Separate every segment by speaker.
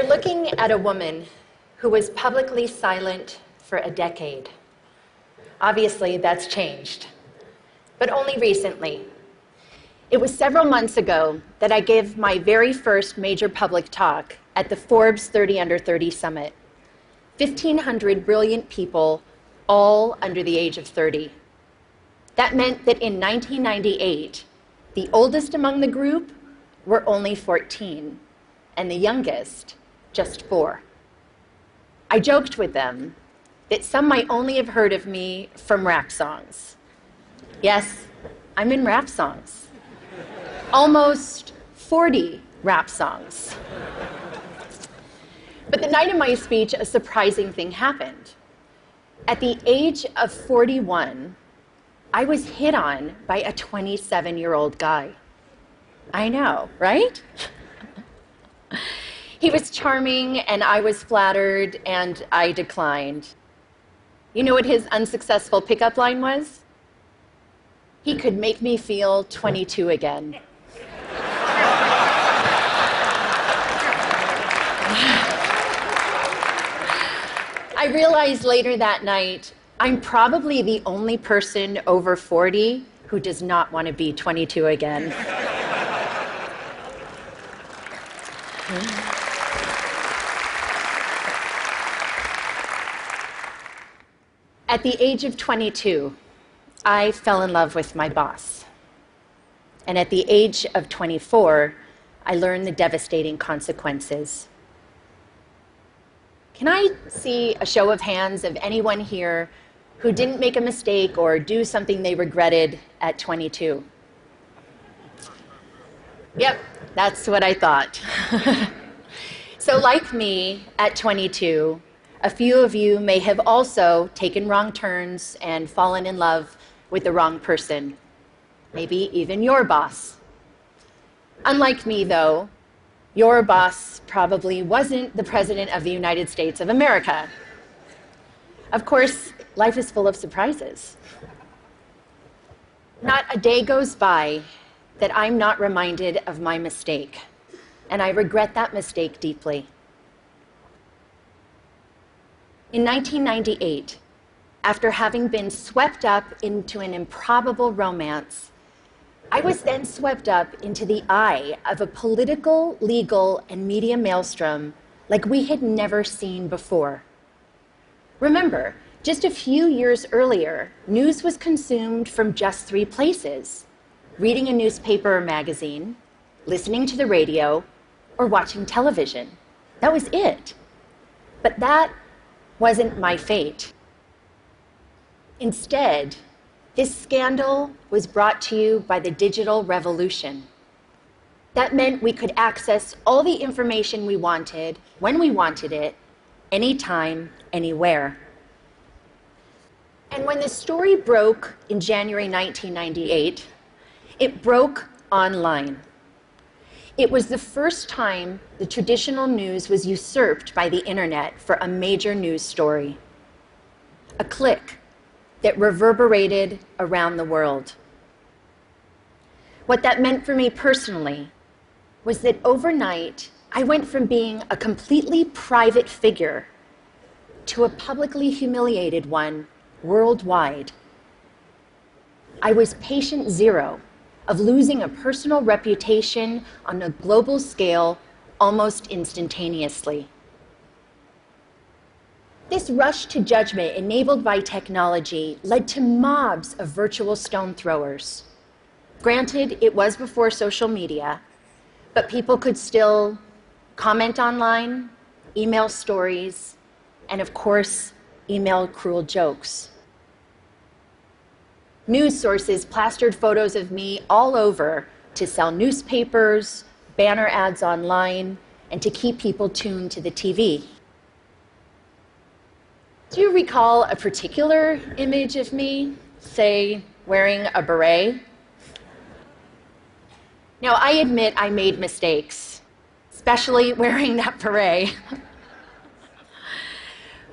Speaker 1: You're looking at a woman who was publicly silent for a decade. Obviously, that's changed, but only recently. It was several months ago that I gave my very first major public talk at the Forbes 30 Under 30 Summit. 1,500 brilliant people, all under the age of 30. That meant that in 1998, the oldest among the group were only 14, and the youngest just 4. I joked with them that some might only have heard of me from rap songs. Yes, I'm in rap songs. Almost 40 rap songs. But the night of my speech, a surprising thing happened. At the age of 41, I was hit on by a 27-year-old guy. I know, right? He was charming, and I was flattered, and I declined. You know what his unsuccessful pickup line was? He could make me feel 22 again. I realized later that night, I'm probably the only person over 40 who does not want to be 22 again. At the age of 22, I fell in love with my boss. And at the age of 24, I learned the devastating consequences. Can I see a show of hands of anyone here who didn't make a mistake or do something they regretted at 22? Yep, that's what I thought. So like me, at 22, a few of you may have also taken wrong turns and fallen in love with the wrong person, maybe even your boss. Unlike me, though, your boss probably wasn't the President of the United States of America. Of course, life is full of surprises. Not a day goes by that I'm not reminded of my mistake, and I regret that mistake deeply. In 1998, after having been swept up into an improbable romance, I was then swept up into the eye of a political, legal, and media maelstrom like we had never seen before. Remember, just a few years earlier, news was consumed from just 3 places: reading a newspaper or magazine, listening to the radio, or watching television. That was it. But that wasn't my fate. Instead, this scandal was brought to you by the digital revolution. That meant we could access all the information we wanted, when we wanted it, anytime, anywhere. And when the story broke in January 1998, it broke online. It was the first time the traditional news was usurped by the internet for a major news story. A click that reverberated around the world. What that meant for me personally was that overnight, I went from being a completely private figure to a publicly humiliated one worldwide. I was patient zero of losing a personal reputation on a global scale almost instantaneously. This rush to judgment enabled by technology led to mobs of virtual stone throwers. Granted, it was before social media, but people could still comment online, email stories, and of course, email cruel jokes. News sources plastered photos of me all over to sell newspapers, banner ads online, and to keep people tuned to the TV. Do you recall a particular image of me, say, wearing a beret? Now, I admit I made mistakes, especially wearing that beret.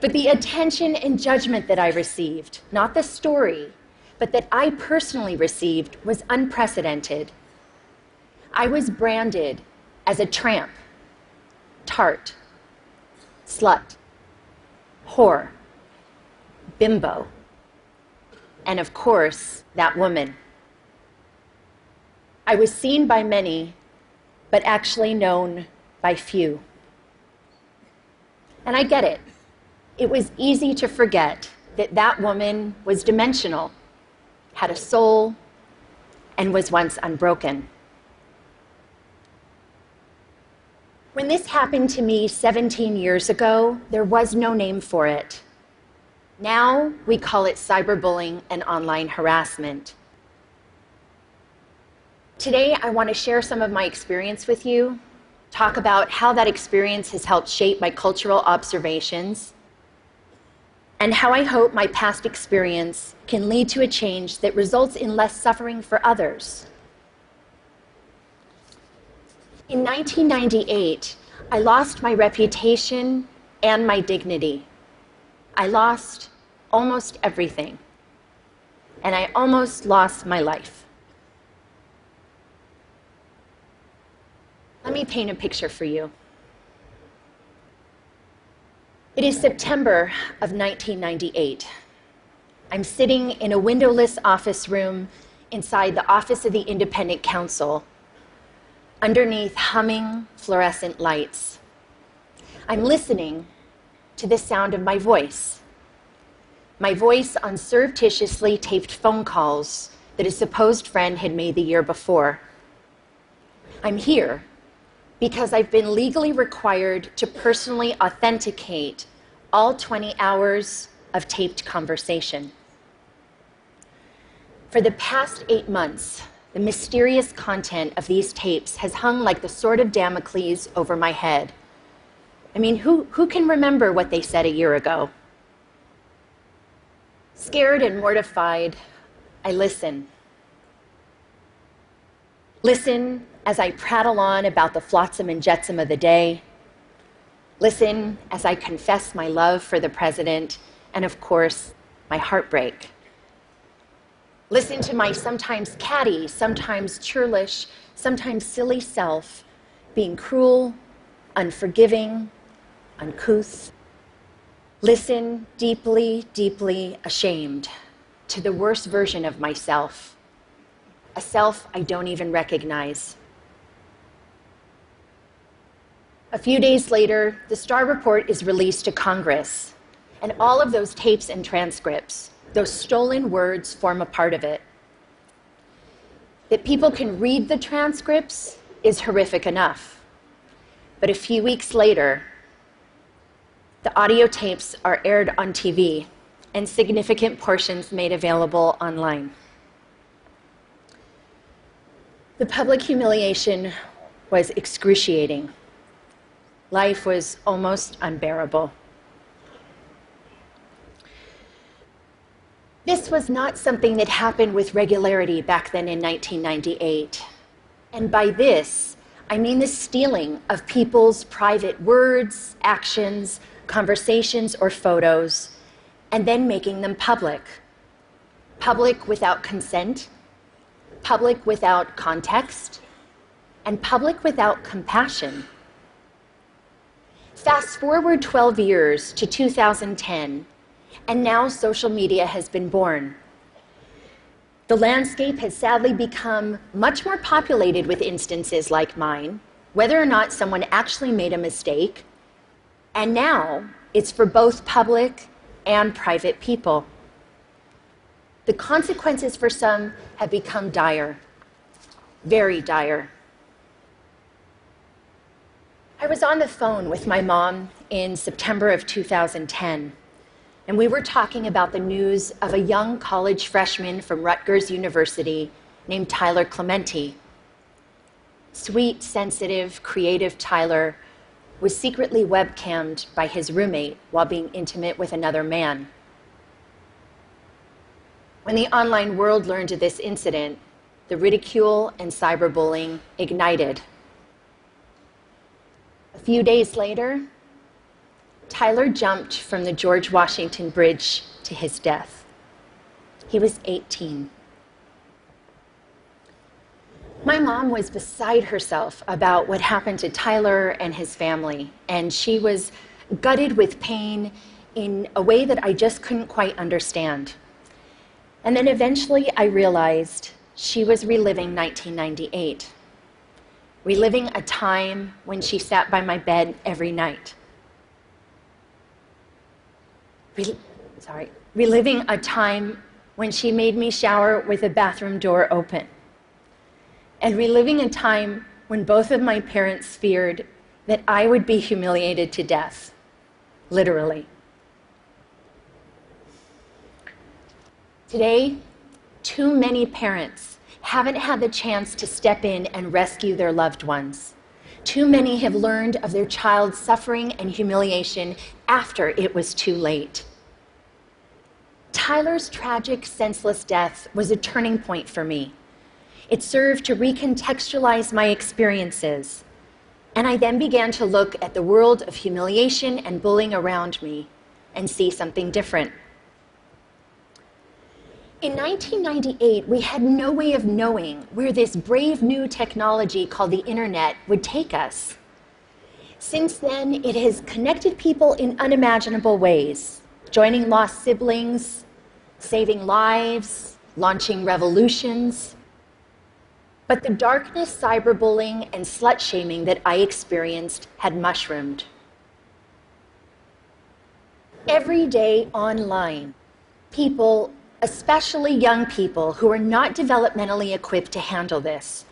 Speaker 1: But the attention and judgment that I received, not the story, but that I personally received, was unprecedented. I was branded as a tramp, tart, slut, whore, bimbo, and of course, that woman. I was seen by many, but actually known by few. And I get it. It was easy to forget that that woman was dimensional, had a soul, and was once unbroken. When this happened to me 17 years ago, there was no name for it. Now we call it cyberbullying and online harassment. Today, I want to share some of my experience with you, talk about how that experience has helped shape my cultural observations, and how I hope my past experience can lead to a change that results in less suffering for others. In 1998, I lost my reputation and my dignity. I lost almost everything, and I almost lost my life. Let me paint a picture for you. It is September of 1998. I'm sitting in a windowless office room inside the office of the Independent Counsel, underneath humming fluorescent lights. I'm listening to the sound of my voice on surreptitiously taped phone calls that a supposed friend had made the year before. I'm here because I've been legally required to personally authenticate all 20 hours of taped conversation. For the past 8 months, the mysterious content of these tapes has hung like the sword of Damocles over my head. I mean, who can remember what they said a year ago? Scared and mortified, I listen. Listen as I prattle on about the flotsam and jetsam of the day. Listen as I confess my love for the president and, of course, my heartbreak. Listen to my sometimes catty, sometimes churlish, sometimes silly self being cruel, unforgiving, uncouth. Listen deeply, deeply ashamed to the worst version of myself, a self I don't even recognize. A few days later, the Starr Report is released to Congress, and all of those tapes and transcripts, those stolen words, form a part of it. That people can read the transcripts is horrific enough. But a few weeks later, the audio tapes are aired on TV and significant portions made available online. The public humiliation was excruciating. Life was almost unbearable. This was not something that happened with regularity back then in 1998. And by this, I mean the stealing of people's private words, actions, conversations, or photos, and then making them public. Public without consent, public without context, and public without compassion. Fast forward 12 years to 2010, and now social media has been born. The landscape has sadly become much more populated with instances like mine, whether or not someone actually made a mistake, and now it's for both public and private people. The consequences for some have become dire, very dire. I was on the phone with my mom in September of 2010, and we were talking about the news of a young college freshman from Rutgers University named Tyler Clementi. Sweet, sensitive, creative Tyler was secretly webcammed by his roommate while being intimate with another man. When the online world learned of this incident, the ridicule and cyberbullying ignited. A few days later, Tyler jumped from the George Washington Bridge to his death. He was 18. My mom was beside herself about what happened to Tyler and his family, and she was gutted with pain in a way that I just couldn't quite understand. And then eventually I realized she was reliving 1998, reliving a time when she sat by my bed every night. Reliving a time when she made me shower with the bathroom door open. And reliving a time when both of my parents feared that I would be humiliated to death, literally. Today, too many parents haven't had the chance to step in and rescue their loved ones. Too many have learned of their child's suffering and humiliation after it was too late. Tyler's tragic, senseless death was a turning point for me. It served to recontextualize my experiences, and I then began to look at the world of humiliation and bullying around me and see something different. In 1998, we had no way of knowing where this brave new technology called the internet would take us. Since then, it has connected people in unimaginable ways, joining lost siblings, saving lives, launching revolutions. But the darkness, cyberbullying, and slut-shaming that I experienced had mushroomed. Every day online, people, especially young people who are not developmentally equipped to handle this,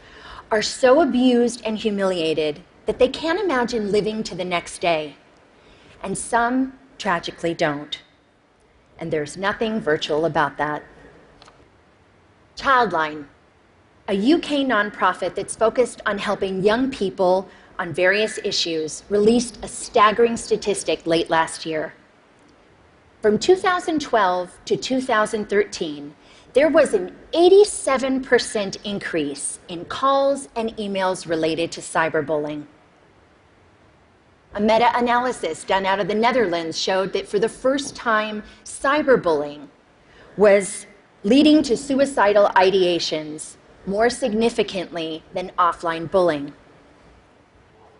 Speaker 1: are so abused and humiliated that they can't imagine living to the next day. And some, tragically, don't. And there's nothing virtual about that. Childline, a UK nonprofit that's focused on helping young people on various issues, released a staggering statistic late last year. From 2012 to 2013, there was an 87% increase in calls and emails related to cyberbullying. A meta-analysis done out of the Netherlands showed that for the first time, cyberbullying was leading to suicidal ideations more significantly than offline bullying.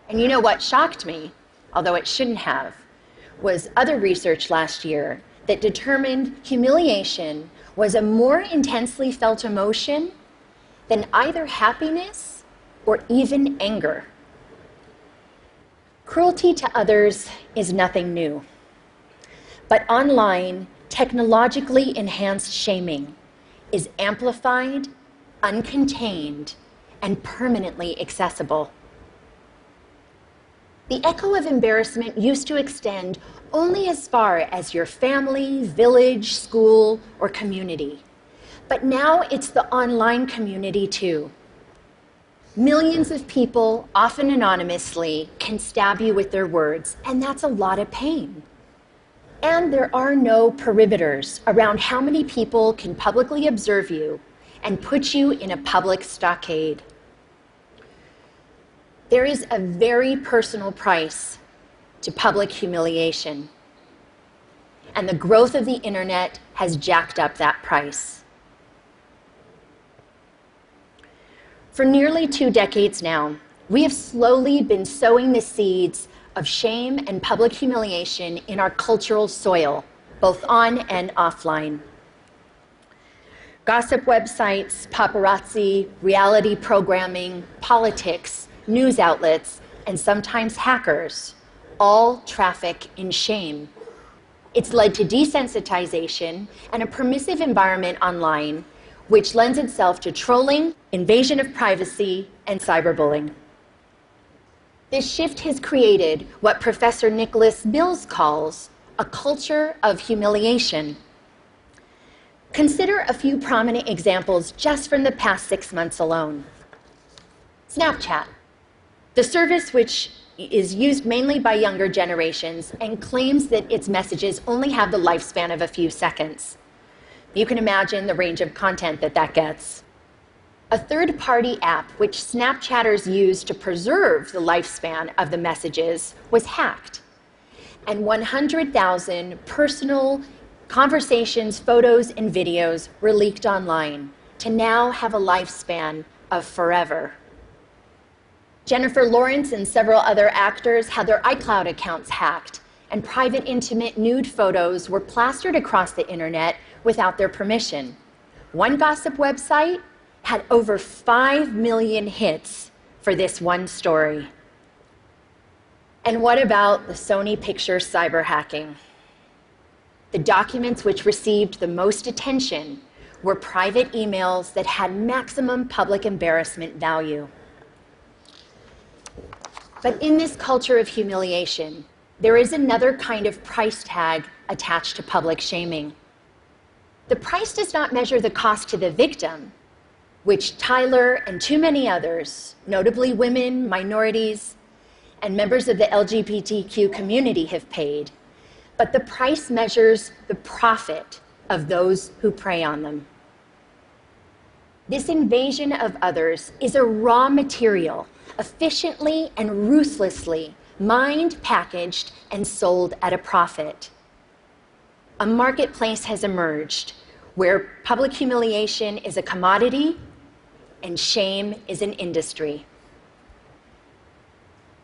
Speaker 1: And you know what shocked me, although it shouldn't have, was other research last year that determined humiliation was a more intensely felt emotion than either happiness or even anger. Cruelty to others is nothing new. But online, technologically enhanced shaming is amplified, uncontained, and permanently accessible. The echo of embarrassment used to extend only as far as your family, village, school, or community. But now it's the online community too. Millions of people, often anonymously, can stab you with their words, and that's a lot of pain. And there are no perimeters around how many people can publicly observe you and put you in a public stockade. There is a very personal price to public humiliation, and the growth of the internet has jacked up that price. For nearly 2 decades now, we have slowly been sowing the seeds of shame and public humiliation in our cultural soil, both on and offline. Gossip websites, paparazzi, reality programming, politics, news outlets, and sometimes hackers all traffic in shame. It's led to desensitization and a permissive environment online, which lends itself to trolling, invasion of privacy, and cyberbullying. This shift has created what Professor Nicholas Mills calls a culture of humiliation. Consider a few prominent examples just from the past 6 months alone. Snapchat, the service which is used mainly by younger generations and claims that its messages only have the lifespan of a few seconds. You can imagine the range of content that gets. A third-party app which Snapchatters use to preserve the lifespan of the messages was hacked, and 100,000 personal conversations, photos, and videos were leaked online to now have a lifespan of forever. Jennifer Lawrence and several other actors had their iCloud accounts hacked, and private, intimate nude photos were plastered across the internet without their permission. One gossip website had over 5 million hits for this one story. And what about the Sony Pictures cyber hacking? The documents which received the most attention were private emails that had maximum public embarrassment value. But in this culture of humiliation, there is another kind of price tag attached to public shaming. The price does not measure the cost to the victim, which Tyler and too many others, notably women, minorities, and members of the LGBTQ community have paid, but the price measures the profit of those who prey on them. This invasion of others is a raw material, efficiently and ruthlessly mined, packaged, and sold at a profit. A marketplace has emerged where public humiliation is a commodity and shame is an industry.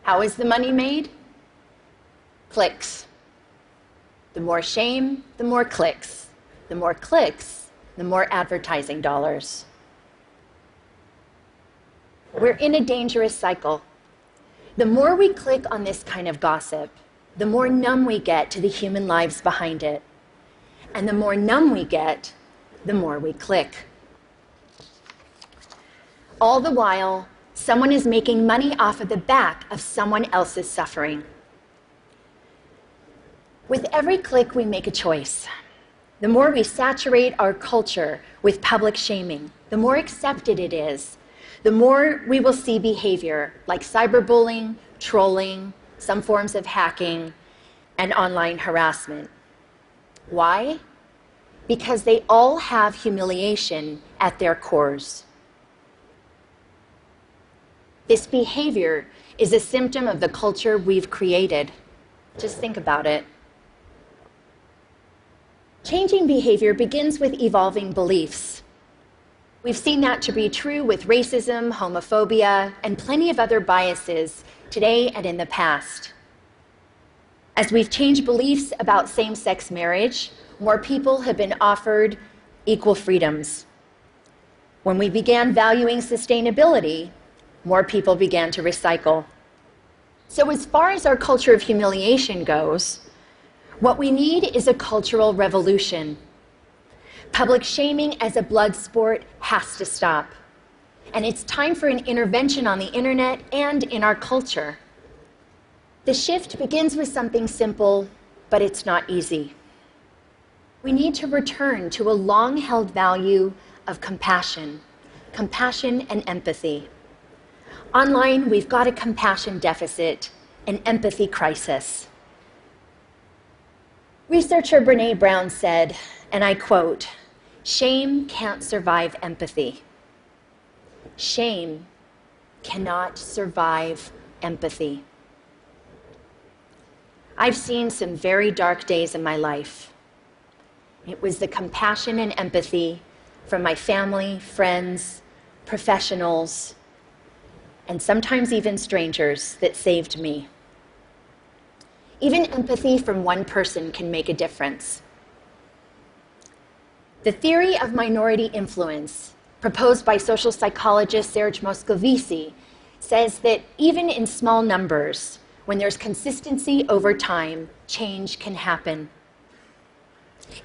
Speaker 1: How is the money made? Clicks. The more shame, the more clicks. The more clicks, the more advertising dollars. We're in a dangerous cycle. The more we click on this kind of gossip, the more numb we get to the human lives behind it. And the more numb we get, the more we click. All the while, someone is making money off of the back of someone else's suffering. With every click, we make a choice. The more we saturate our culture with public shaming, the more accepted it is, the more we will see behavior like cyberbullying, trolling, some forms of hacking, and online harassment. Why? Because they all have humiliation at their cores. This behavior is a symptom of the culture we've created. Just think about it. Changing behavior begins with evolving beliefs. We've seen that to be true with racism, homophobia, and plenty of other biases today and in the past. As we've changed beliefs about same-sex marriage, more people have been offered equal freedoms. When we began valuing sustainability, more people began to recycle. So as far as our culture of humiliation goes, what we need is a cultural revolution. Public shaming as a blood sport has to stop. And it's time for an intervention on the internet and in our culture. The shift begins with something simple, but it's not easy. We need to return to a long-held value of compassion and empathy. Online, we've got a compassion deficit, an empathy crisis. Researcher Brené Brown said, and I quote, "Shame can't survive empathy. Shame cannot survive empathy." I've seen some very dark days in my life. It was the compassion and empathy from my family, friends, professionals, and sometimes even strangers that saved me. Even empathy from one person can make a difference. The theory of minority influence, proposed by social psychologist Serge Moscovici, says that even in small numbers, when there's consistency over time, change can happen.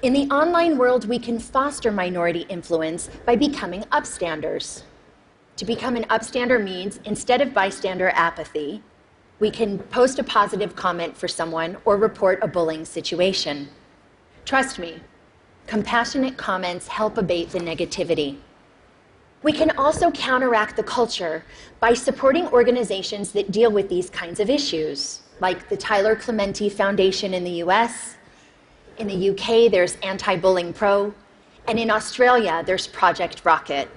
Speaker 1: In the online world, we can foster minority influence by becoming upstanders. To become an upstander means, instead of bystander apathy, we can post a positive comment for someone or report a bullying situation. Trust me, compassionate comments help abate the negativity. We can also counteract the culture by supporting organizations that deal with these kinds of issues, like the Tyler Clementi Foundation in the US. In the UK, there's Anti-Bullying Pro, and in Australia, there's Project Rocket.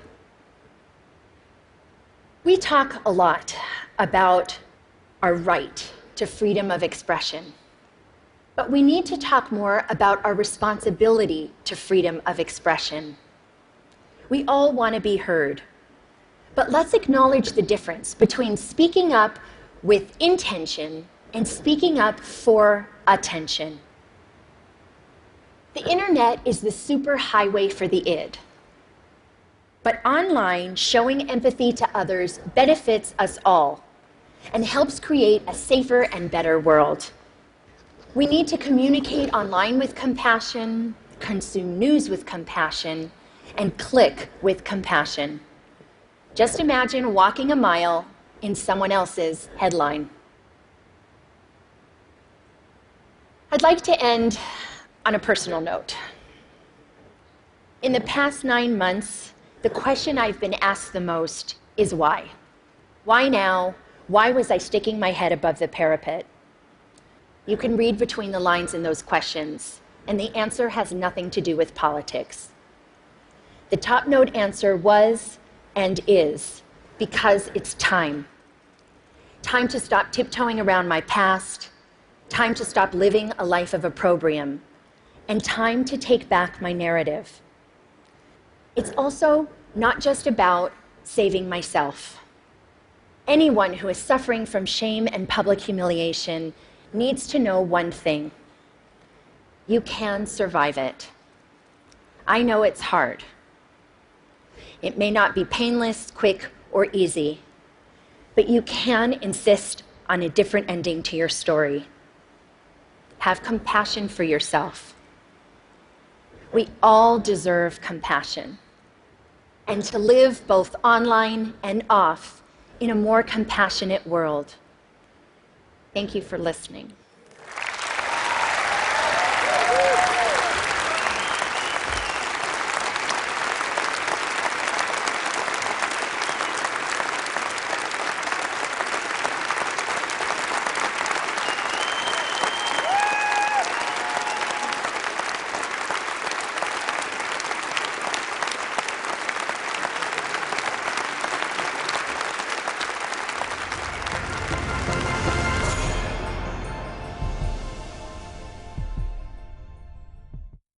Speaker 1: We talk a lot about our right to freedom of expression, but we need to talk more about our responsibility to freedom of expression. We all want to be heard, but let's acknowledge the difference between speaking up with intention and speaking up for attention. The internet is the superhighway for the id. But online, showing empathy to others benefits us all and helps create a safer and better world. We need to communicate online with compassion, consume news with compassion, and click with compassion. Just imagine walking a mile in someone else's headline. I'd like to end on a personal note. In the past 9 months, the question I've been asked the most is why? Why now? Why was I sticking my head above the parapet? You can read between the lines in those questions, and the answer has nothing to do with politics. The top note answer was and is because it's time. Time to stop tiptoeing around my past, time to stop living a life of opprobrium, and time to take back my narrative. It's also not just about saving myself. Anyone who is suffering from shame and public humiliation needs to know one thing. You can survive it. I know it's hard. It may not be painless, quick, or easy, but you can insist on a different ending to your story. Have compassion for yourself. We all deserve compassion, and to live both online and off in a more compassionate world. Thank you for listening.